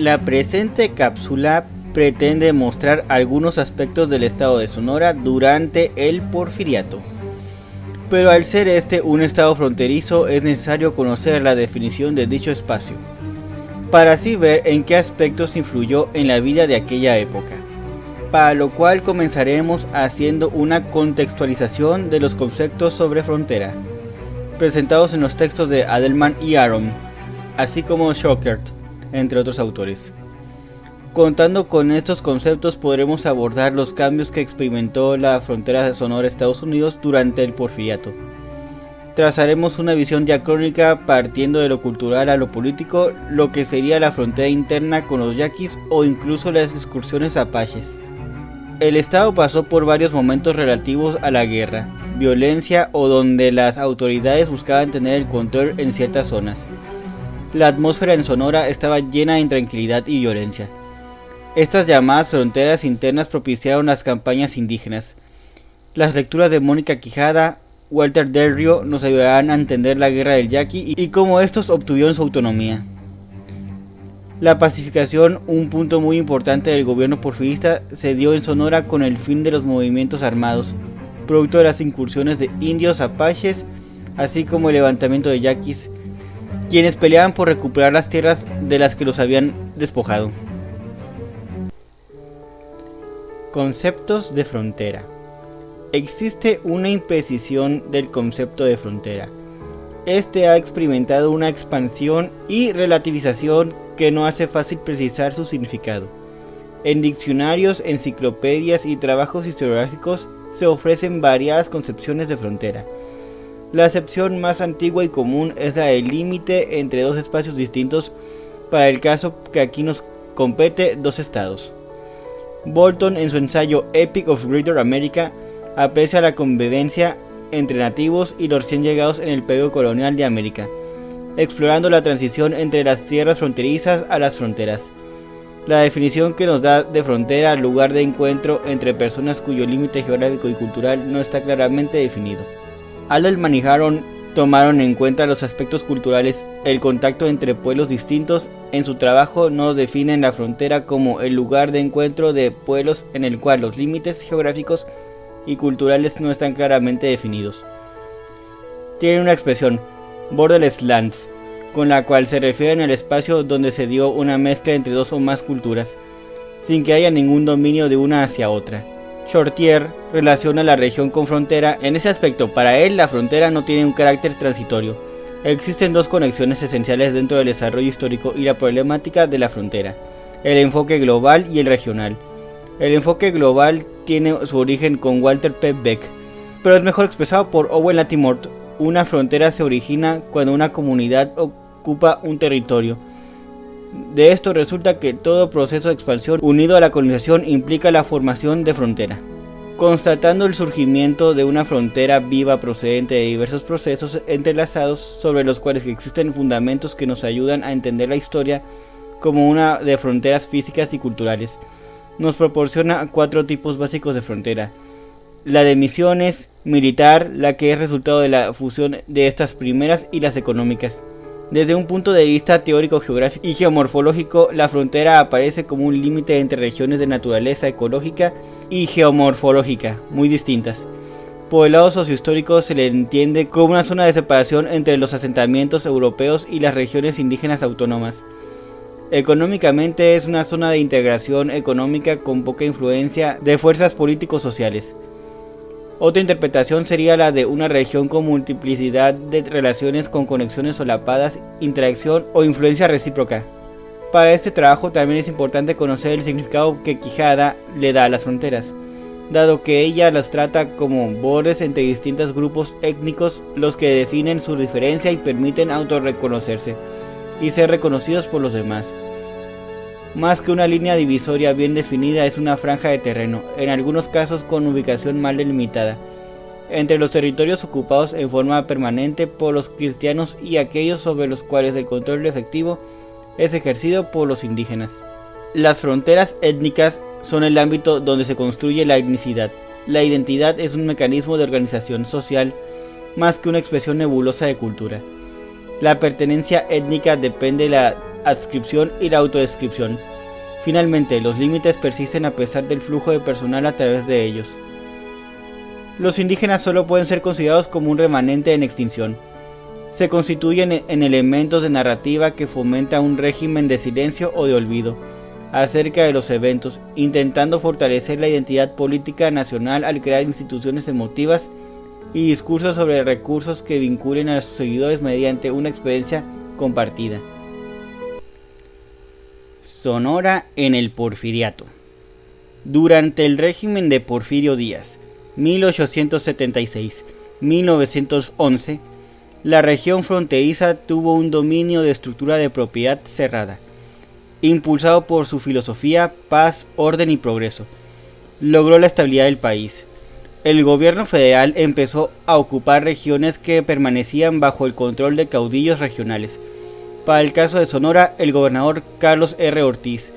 La presente cápsula pretende mostrar algunos aspectos del estado de Sonora durante el Porfiriato. Pero al ser este un estado fronterizo es necesario conocer la definición de dicho espacio, para así ver en qué aspectos influyó en la vida de aquella época. Para lo cual comenzaremos haciendo una contextualización de los conceptos sobre frontera, presentados en los textos de Adelman y Aaron, así como Schockert, entre otros autores. Contando con estos conceptos podremos abordar los cambios que experimentó la frontera de Sonora-Estados Unidos durante el Porfiriato. Trazaremos una visión diacrónica partiendo de lo cultural a lo político, lo que sería la frontera interna con los yaquis o incluso las excursiones apaches. El estado pasó por varios momentos relativos a la guerra, violencia o donde las autoridades buscaban tener el control en ciertas zonas. La atmósfera en Sonora estaba llena de intranquilidad y violencia. Estas llamadas fronteras internas propiciaron las campañas indígenas. Las lecturas de Mónica Quijada, Walter Del Río nos ayudarán a entender la guerra del yaqui y cómo estos obtuvieron su autonomía. La pacificación, un punto muy importante del gobierno porfirista, se dio en Sonora con el fin de los movimientos armados, producto de las incursiones de indios apaches, así como el levantamiento de yaquis, quienes peleaban por recuperar las tierras de las que los habían despojado. Conceptos de frontera. Existe una imprecisión del concepto de frontera. Este ha experimentado una expansión y relativización que no hace fácil precisar su significado. En diccionarios, enciclopedias y trabajos historiográficos se ofrecen variadas concepciones de frontera. La acepción más antigua y común es la del límite entre dos espacios distintos, para el caso que aquí nos compete, dos estados. Bolton, en su ensayo Epic of Greater America, aprecia la convivencia entre nativos y los recién llegados en el periodo colonial de América, explorando la transición entre las tierras fronterizas a las fronteras. La definición que nos da de frontera, lugar de encuentro entre personas cuyo límite geográfico y cultural no está claramente definido. Adelman y Aaron tomaron en cuenta los aspectos culturales. El contacto entre pueblos distintos. En su trabajo nos definen la frontera como el lugar de encuentro de pueblos en el cual los límites geográficos y culturales no están claramente definidos. Tiene una expresión, borderless lands, con la cual se refieren al espacio donde se dio una mezcla entre dos o más culturas, sin que haya ningún dominio de una hacia otra. Shortier relaciona la región con frontera. En ese aspecto, para él la frontera no tiene un carácter transitorio. Existen dos conexiones esenciales dentro del desarrollo histórico y la problemática de la frontera: el enfoque global y el regional. El enfoque global tiene su origen con Walter P. Beck, pero es mejor expresado por Owen Lattimore. Una frontera se origina cuando una comunidad ocupa un territorio. De esto resulta que todo proceso de expansión unido a la colonización implica la formación de frontera. Constatando el surgimiento de una frontera viva procedente de diversos procesos entrelazados sobre los cuales existen fundamentos que nos ayudan a entender la historia como una de fronteras físicas y culturales, nos proporciona cuatro tipos básicos de frontera. La de misiones, militar, la que es resultado de la fusión de estas primeras, y las económicas. Desde un punto de vista teórico, geográfico y geomorfológico, la frontera aparece como un límite entre regiones de naturaleza ecológica y geomorfológica muy distintas. Por el lado sociohistórico se le entiende como una zona de separación entre los asentamientos europeos y las regiones indígenas autónomas. Económicamente es una zona de integración económica con poca influencia de fuerzas políticos sociales. Otra interpretación sería la de una región con multiplicidad de relaciones con conexiones solapadas, interacción o influencia recíproca. Para este trabajo también es importante conocer el significado que Quijada le da a las fronteras, dado que ella las trata como bordes entre distintos grupos étnicos, los que definen su diferencia y permiten autorreconocerse y ser reconocidos por los demás. Más que una línea divisoria bien definida, es una franja de terreno, en algunos casos con ubicación mal delimitada, entre los territorios ocupados en forma permanente por los cristianos y aquellos sobre los cuales el control efectivo es ejercido por los indígenas. Las fronteras étnicas son el ámbito donde se construye la etnicidad. La identidad es un mecanismo de organización social más que una expresión nebulosa de cultura. La pertenencia étnica depende de la adscripción y la autodescripción. Finalmente, los límites persisten a pesar del flujo de personal a través de ellos. Los indígenas solo pueden ser considerados como un remanente en extinción. Se constituyen en elementos de narrativa que fomenta un régimen de silencio o de olvido acerca de los eventos, intentando fortalecer la identidad política nacional al crear instituciones emotivas y discursos sobre recursos que vinculen a sus seguidores mediante una experiencia compartida. Sonora en el Porfiriato. Durante el régimen de Porfirio Díaz, 1876-1911, la región fronteriza tuvo un dominio de estructura de propiedad cerrada, impulsado por su filosofía, paz, orden y progreso. Logró la estabilidad del país. El gobierno federal empezó a ocupar regiones que permanecían bajo el control de caudillos regionales. Para el caso de Sonora, el gobernador Carlos R. Ortiz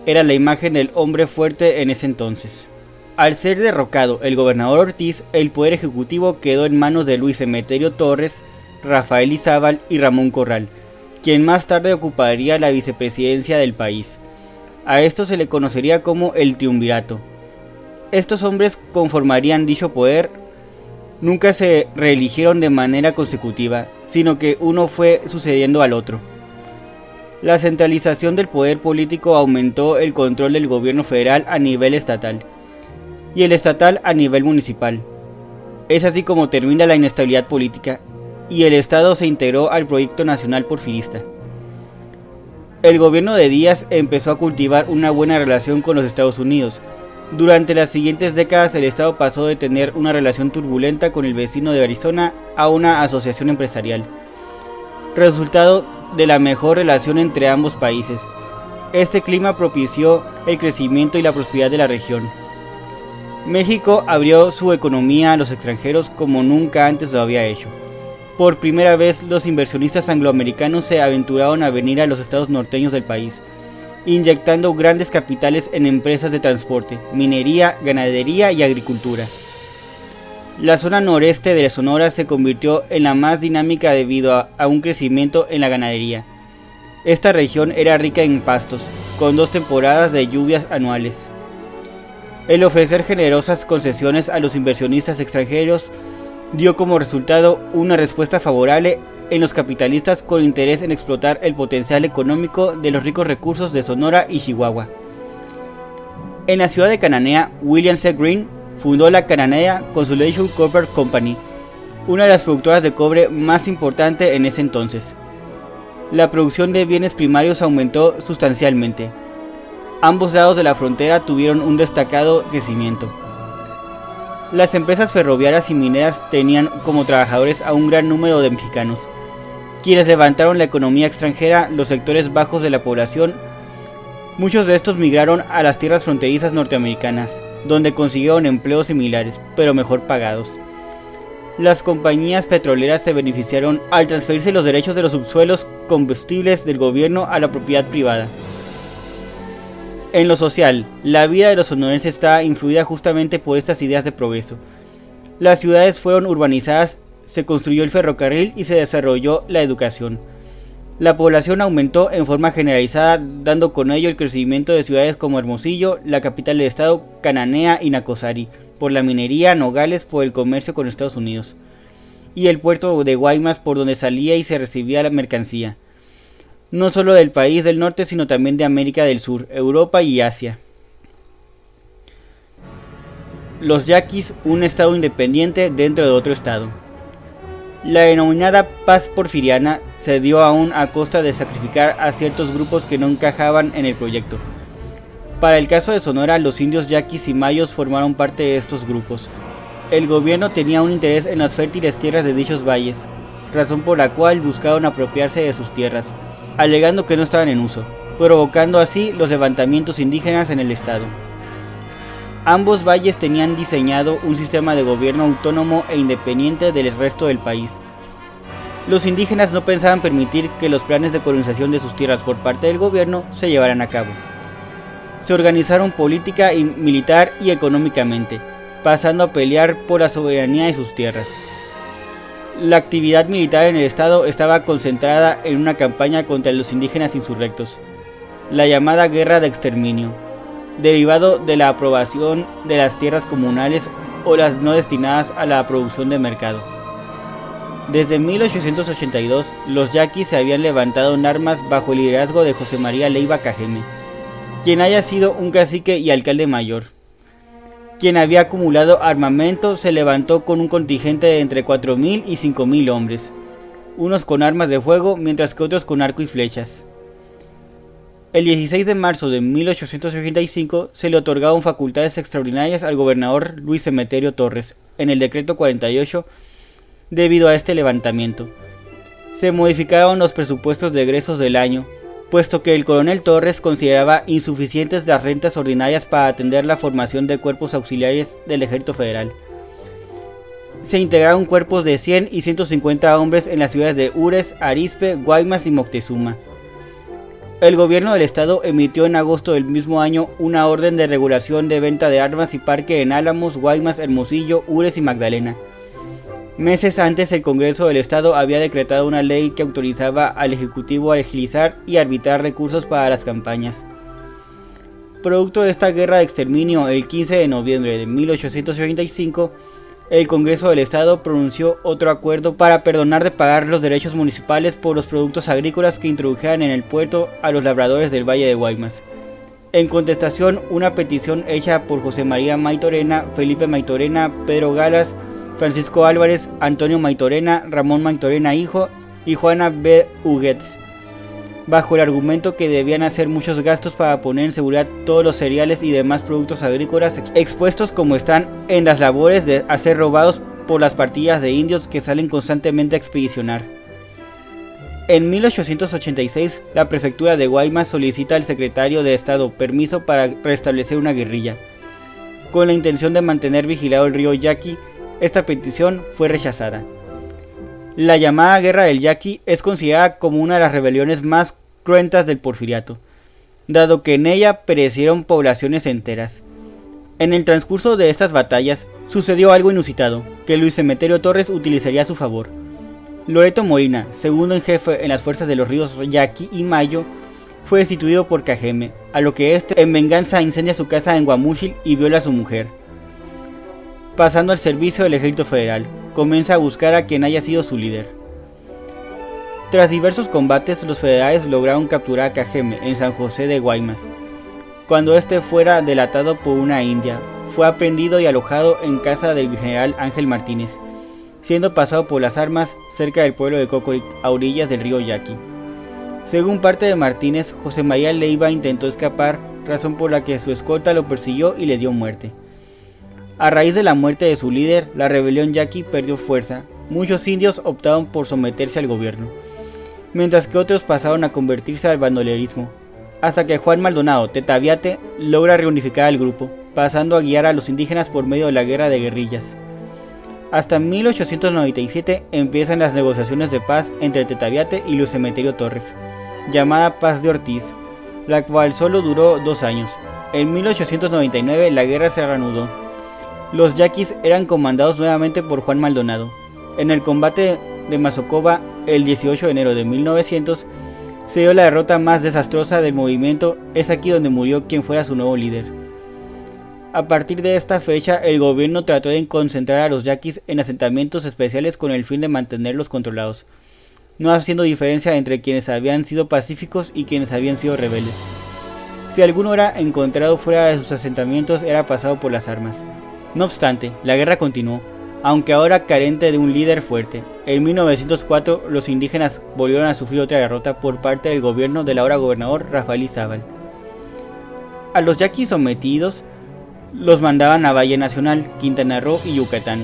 era la imagen del hombre fuerte en ese entonces. Al ser derrocado el gobernador Ortiz, el poder ejecutivo quedó en manos de Luis Emeterio Torres, Rafael Izabal y Ramón Corral, quien más tarde ocuparía la vicepresidencia del país. A esto se le conocería como el triunvirato. Estos hombres conformarían dicho poder. Nunca se reeligieron de manera consecutiva, sino que uno fue sucediendo al otro. La centralización del poder político aumentó el control del gobierno federal a nivel estatal y el estatal a nivel municipal. Es así como termina la inestabilidad política y el Estado se integró al proyecto nacional porfirista. El gobierno de Díaz empezó a cultivar una buena relación con los Estados Unidos. Durante las siguientes décadas el Estado pasó de tener una relación turbulenta con el vecino de Arizona a una asociación empresarial, resultado de la mejor relación entre ambos países. Este clima propició el crecimiento y la prosperidad de la región. México abrió su economía a los extranjeros como nunca antes lo había hecho. Por primera vez los inversionistas angloamericanos se aventuraron a venir a los estados norteños del país, inyectando grandes capitales en empresas de transporte, minería, ganadería y agricultura. La zona noreste de Sonora se convirtió en la más dinámica debido a un crecimiento en la ganadería. Esta región era rica en pastos, con 2 temporadas de lluvias anuales. El ofrecer generosas concesiones a los inversionistas extranjeros dio como resultado una respuesta favorable en los capitalistas con interés en explotar el potencial económico de los ricos recursos de Sonora y Chihuahua. En la ciudad de Cananea, William C. Greene fundó la Cananea Consolidation Copper Company, una de las productoras de cobre más importante en ese entonces. La producción de bienes primarios aumentó sustancialmente. Ambos lados de la frontera tuvieron un destacado crecimiento. Las empresas ferroviarias y mineras tenían como trabajadores a un gran número de mexicanos, quienes levantaron la economía extranjera, los sectores bajos de la población. Muchos de estos migraron a las tierras fronterizas norteamericanas, donde consiguieron empleos similares, pero mejor pagados. Las compañías petroleras se beneficiaron al transferirse los derechos de los subsuelos combustibles del gobierno a la propiedad privada. En lo social, la vida de los sonorenses está influida justamente por estas ideas de progreso. Las ciudades fueron urbanizadas, se construyó el ferrocarril y se desarrolló la educación. La población aumentó en forma generalizada, dando con ello el crecimiento de ciudades como Hermosillo, la capital del estado, Cananea y Nacosari, por la minería, Nogales por el comercio con Estados Unidos, y el puerto de Guaymas por donde salía y se recibía la mercancía, no solo del país del norte sino también de América del Sur, Europa y Asia. Los yaquis, un estado independiente dentro de otro estado. La denominada paz porfiriana se dio aún a costa de sacrificar a ciertos grupos que no encajaban en el proyecto. Para el caso de Sonora, los indios yaquis y mayos formaron parte de estos grupos. El gobierno tenía un interés en las fértiles tierras de dichos valles, razón por la cual buscaron apropiarse de sus tierras, alegando que no estaban en uso, provocando así los levantamientos indígenas en el estado. Ambos valles tenían diseñado un sistema de gobierno autónomo e independiente del resto del país. Los indígenas no pensaban permitir que los planes de colonización de sus tierras por parte del gobierno se llevaran a cabo. Se organizaron política, militar y económicamente, pasando a pelear por la soberanía de sus tierras. La actividad militar en el estado estaba concentrada en una campaña contra los indígenas insurrectos, la llamada Guerra de Exterminio, derivado de la aprobación de las tierras comunales o las no destinadas a la producción de mercado. Desde 1882, los yaquis se habían levantado en armas bajo el liderazgo de José María Leiva Cajeme, quien haya sido un cacique y alcalde mayor. Quien había acumulado armamento se levantó con un contingente de entre 4.000 y 5.000 hombres, unos con armas de fuego mientras que otros con arco y flechas. El 16 de marzo de 1885 se le otorgaron facultades extraordinarias al gobernador Luis Emeterio Torres en el decreto 48 debido a este levantamiento. Se modificaron los presupuestos de egresos del año, puesto que el coronel Torres consideraba insuficientes las rentas ordinarias para atender la formación de cuerpos auxiliares del Ejército Federal. Se integraron cuerpos de 100 y 150 hombres en las ciudades de Ures, Arizpe, Guaymas y Moctezuma. El gobierno del estado emitió en agosto del mismo año una orden de regulación de venta de armas y parque en Álamos, Guaymas, Hermosillo, Ures y Magdalena. Meses antes, el Congreso del Estado había decretado una ley que autorizaba al Ejecutivo a agilizar y arbitrar recursos para las campañas. Producto de esta guerra de exterminio, el 15 de noviembre de 1885, el Congreso del Estado pronunció otro acuerdo para perdonar de pagar los derechos municipales por los productos agrícolas que introdujeran en el puerto a los labradores del Valle de Guaymas. En contestación, una petición hecha por José María Maytorena, Felipe Maytorena, Pedro Galas, Francisco Álvarez, Antonio Maytorena, Ramón Maytorena hijo y Juana B. Huguets, bajo el argumento que debían hacer muchos gastos para poner en seguridad todos los cereales y demás productos agrícolas expuestos como están en las labores de a ser robados por las partillas de indios que salen constantemente a expedicionar. En 1886, la prefectura de Guaymas solicita al secretario de Estado permiso para restablecer una guerrilla. Con la intención de mantener vigilado el río Yaqui, esta petición fue rechazada. La llamada Guerra del Yaqui es considerada como una de las rebeliones más cruentas del Porfiriato, dado que en ella perecieron poblaciones enteras. En el transcurso de estas batallas sucedió algo inusitado, que Luis Emeterio Torres utilizaría a su favor. Loreto Molina, segundo en jefe en las fuerzas de los ríos Yaqui y Mayo, fue destituido por Cajeme, a lo que este en venganza incendia su casa en Guamúchil y viola a su mujer. Pasando al servicio del Ejército Federal, comienza a buscar a quien haya sido su líder. Tras diversos combates, los federales lograron capturar a Cajeme en San José de Guaymas. Cuando este fuera delatado por una india, fue aprehendido y alojado en casa del general Ángel Martínez, siendo pasado por las armas cerca del pueblo de Cocoric, a orillas del río Yaqui. Según parte de Martínez, José María Leiva intentó escapar, razón por la que su escolta lo persiguió y le dio muerte. A raíz de la muerte de su líder, la rebelión yaqui perdió fuerza. Muchos indios optaron por someterse al gobierno, mientras que otros pasaron a convertirse al bandolerismo, hasta que Juan Maldonado Tetaviate logra reunificar al grupo, pasando a guiar a los indígenas por medio de la guerra de guerrillas. Hasta 1897 empiezan las negociaciones de paz entre Tetaviate y Luis Emeterio Torres, llamada Paz de Ortiz, la cual solo duró 2 años. En 1899 la guerra se reanudó. Los yaquis eran comandados nuevamente por Juan Maldonado. En el combate de Mazocoba, el 18 de enero de 1900, se dio la derrota más desastrosa del movimiento. Es aquí donde murió quien fuera su nuevo líder. A partir de esta fecha, el gobierno trató de concentrar a los yaquis en asentamientos especiales con el fin de mantenerlos controlados, no haciendo diferencia entre quienes habían sido pacíficos y quienes habían sido rebeldes. Si alguno era encontrado fuera de sus asentamientos, era pasado por las armas. No obstante, la guerra continuó, aunque ahora carente de un líder fuerte. En 1904, los indígenas volvieron a sufrir otra derrota por parte del gobierno del ahora gobernador Rafael Izabal. A los yaquis sometidos los mandaban a Valle Nacional, Quintana Roo y Yucatán,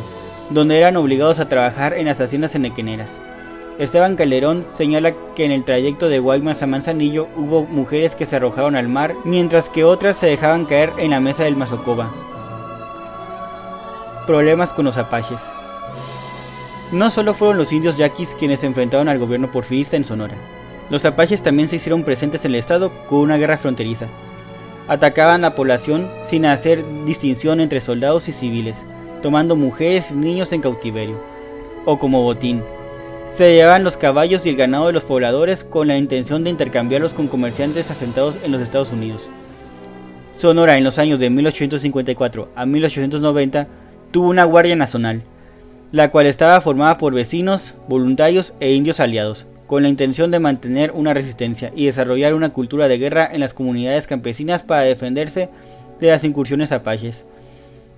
donde eran obligados a trabajar en las haciendas henequeneras. Esteban Calderón señala que en el trayecto de Guaymas a Manzanillo hubo mujeres que se arrojaron al mar, mientras que otras se dejaban caer en la mesa del Mazocoba. Problemas con los apaches. No solo fueron los indios yaquis quienes se enfrentaron al gobierno porfirista en Sonora. Los apaches también se hicieron presentes en el estado con una guerra fronteriza. Atacaban a la población sin hacer distinción entre soldados y civiles, tomando mujeres y niños en cautiverio. o como botín. Se llevaban los caballos y el ganado de los pobladores con la intención de intercambiarlos con comerciantes asentados en los Estados Unidos. Sonora en los años de 1854 a 1890 tuvo una Guardia Nacional, la cual estaba formada por vecinos, voluntarios e indios aliados, con la intención de mantener una resistencia y desarrollar una cultura de guerra en las comunidades campesinas para defenderse de las incursiones apaches.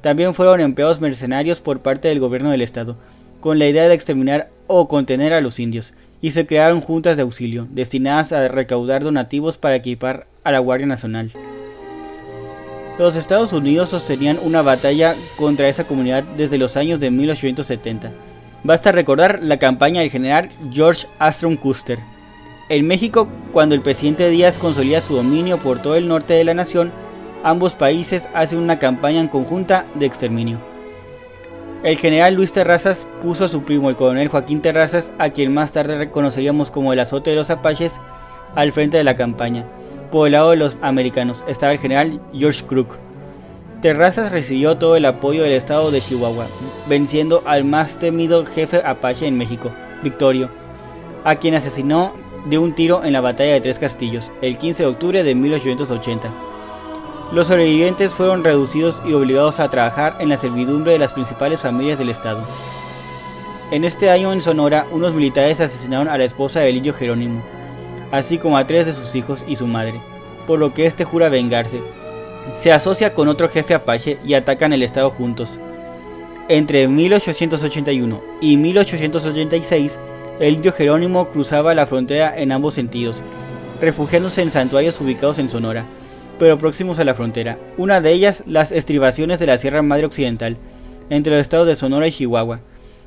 También fueron empleados mercenarios por parte del gobierno del estado, con la idea de exterminar o contener a los indios, y se crearon juntas de auxilio, destinadas a recaudar donativos para equipar a la Guardia Nacional. Los Estados Unidos sostenían una batalla contra esa comunidad desde los años de 1870. Basta recordar la campaña del general George Armstrong Custer. En México, cuando el presidente Díaz consolida su dominio por todo el norte de la nación, ambos países hacen una campaña en conjunta de exterminio. El general Luis Terrazas puso a su primo, el coronel Joaquín Terrazas, a quien más tarde reconoceríamos como el azote de los apaches, al frente de la campaña. Por el lado de los americanos estaba el general George Crook. Terrazas recibió todo el apoyo del estado de Chihuahua, venciendo al más temido jefe apache en México, Victorio, a quien asesinó de un tiro en la batalla de Tres Castillos, el 15 de octubre de 1880. Los sobrevivientes fueron reducidos y obligados a trabajar en la servidumbre de las principales familias del estado. En este año en Sonora, unos militares asesinaron a la esposa del indio Jerónimo, así como a 3 de sus hijos y su madre, por lo que este jura vengarse. Se asocia con otro jefe apache y atacan el estado juntos. Entre 1881 y 1886, el indio Jerónimo cruzaba la frontera en ambos sentidos, refugiándose en santuarios ubicados en Sonora, pero próximos a la frontera. Una de ellas, las estribaciones de la Sierra Madre Occidental, entre los estados de Sonora y Chihuahua,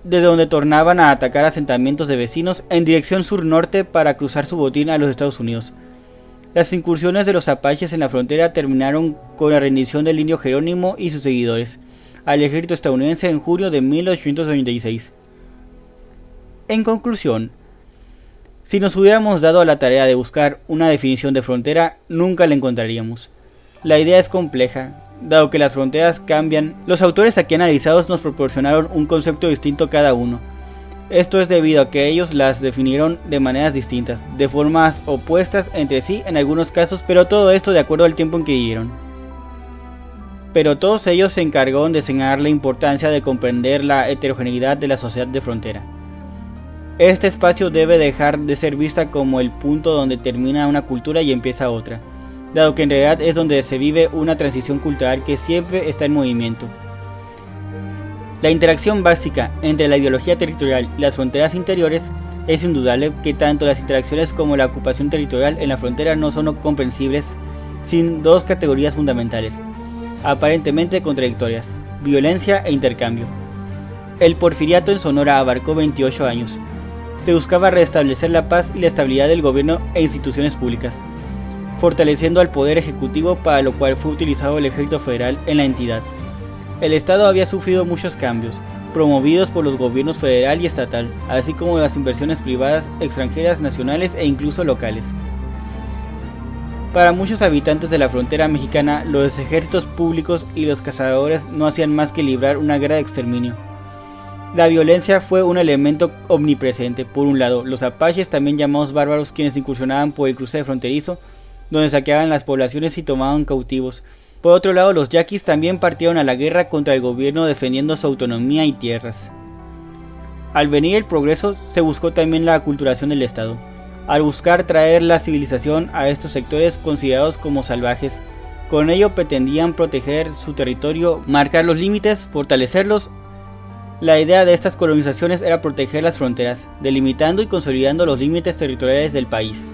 desde donde tornaban a atacar asentamientos de vecinos en dirección sur-norte para cruzar su botín a los Estados Unidos. Las incursiones de los apaches en la frontera terminaron con la rendición del indio Jerónimo y sus seguidores al ejército estadounidense en junio de 1896. En conclusión, si nos hubiéramos dado a la tarea de buscar una definición de frontera, nunca la encontraríamos. La idea es compleja, dado que las fronteras cambian. Los autores aquí analizados nos proporcionaron un concepto distinto cada uno. Esto es debido a que ellos las definieron de maneras distintas, de formas opuestas entre sí en algunos casos, pero todo esto de acuerdo al tiempo en que vivieron. Pero todos ellos se encargaron de señalar la importancia de comprender la heterogeneidad de la sociedad de frontera. Este espacio debe dejar de ser vista como el punto donde termina una cultura y empieza otra, dado que en realidad es donde se vive una transición cultural que siempre está en movimiento. La interacción básica entre la ideología territorial y las fronteras interiores es indudable que tanto las interacciones como la ocupación territorial en la frontera no son comprensibles sin dos categorías fundamentales, aparentemente contradictorias: violencia e intercambio. El porfiriato en Sonora abarcó 28 años. Se buscaba restablecer la paz y la estabilidad del gobierno e instituciones públicas, fortaleciendo al poder ejecutivo, para lo cual fue utilizado el ejército federal en la entidad. El estado había sufrido muchos cambios, promovidos por los gobiernos federal y estatal, así como las inversiones privadas, extranjeras, nacionales e incluso locales. Para muchos habitantes de la frontera mexicana, los ejércitos públicos y los cazadores no hacían más que librar una guerra de exterminio. La violencia fue un elemento omnipresente. Por un lado, los apaches, también llamados bárbaros, quienes incursionaban por el cruce fronterizo, donde saqueaban las poblaciones y tomaban cautivos. Por otro lado, los yaquis también partieron a la guerra contra el gobierno defendiendo su autonomía y tierras. Al venir el progreso, se buscó también la aculturación del estado, al buscar traer la civilización a estos sectores considerados como salvajes. Con ello pretendían proteger su territorio, marcar los límites, fortalecerlos. La idea de estas colonizaciones era proteger las fronteras, delimitando y consolidando los límites territoriales del país.